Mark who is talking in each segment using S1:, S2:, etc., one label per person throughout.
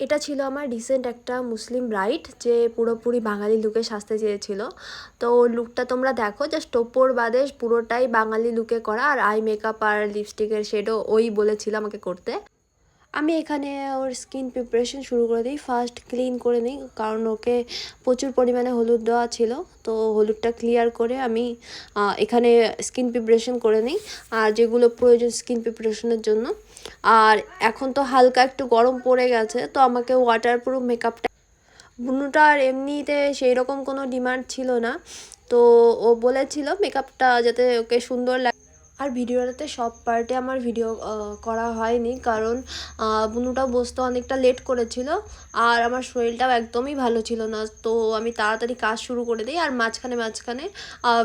S1: এটা ছিল আমার রিসেন্ট একটা মুসলিম ব্রাইড যে পুরোপুরি বাঙালি লুকে সাজতে চেয়েছিল। তো লুকটা তোমরা দেখো, জাস্ট ওপর বাদে পুরোটাই বাঙালি লুকে করা, আর আই মেকআপ আর লিপস্টিকের শেডও ওই বলেছিল আমাকে করতে। আমি এখানে ওর স্কিন প্রিপারেশন শুরু করে দিই। ফার্স্ট ক্লিন করে নিই, কারণ ওকে প্রচুর পরিমাণে হলুদ দেওয়া ছিল। তো হলুদটা ক্লিয়ার করে আমি এখানে স্কিন প্রিপারেশন করে নিই, আর যেগুলো প্রয়োজন স্কিন প্রিপারেশনের জন্য। আর এখন তো হালকা একটু গরম পড়ে গেছে, তো আমাকে ওয়াটারপ্রুফ মেকআপটা, বুনুটার এমনিতে সেই রকম কোনো ডিমান্ড ছিল না, তো ও বলেছিল মেকআপটা যাতে ওকে সুন্দর লাগে। আর ভিডিওটাতে সব পার্টে আমার ভিডিও করা হয়নি, কারণ বুনুটাও বসতে অনেকটা লেট করেছিল, আর আমার শরীরটাও একদমই ভালো ছিল না। তো আমি তাড়াতাড়ি কাজ শুরু করে দিই, আর মাঝখানে মাঝখানে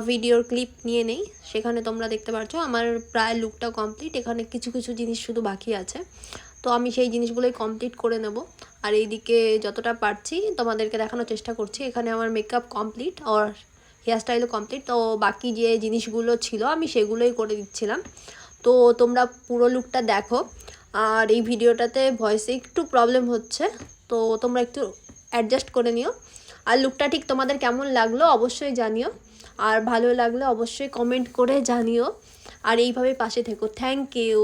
S1: ভিডিওর ক্লিপ নিয়ে নেই। সেখানে তোমরা দেখতে পাচ্ছ আমার প্রায় লুকটা কমপ্লিট। এখানে কিছু কিছু জিনিস শুধু বাকি আছে, তো আমি সেই জিনিসগুলোই কমপ্লিট করে নেব। আর এইদিকে যতটা পারছি তোমাদেরকে দেখানোর চেষ্টা করছি। এখানে আমার মেকআপ কমপ্লিট আর হেয়ার স্টাইলও কমপ্লিট, তো বাকি যে জিনিসগুলো ছিল আমি সেগুলোই করে দিচ্ছিলাম। তো তোমরা পুরো লুকটা দেখো। আর এই ভিডিওটাতে ভয়েসে একটু প্রবলেম হচ্ছে, তো তোমরা একটু অ্যাডজাস্ট করে নিও। আর লুকটা ঠিক তোমাদের কেমন লাগলো অবশ্যই জানিও, আর ভালো লাগলে অবশ্যই কমেন্ট করে জানিও। আর এইভাবে পাশে থেকো। Thank you.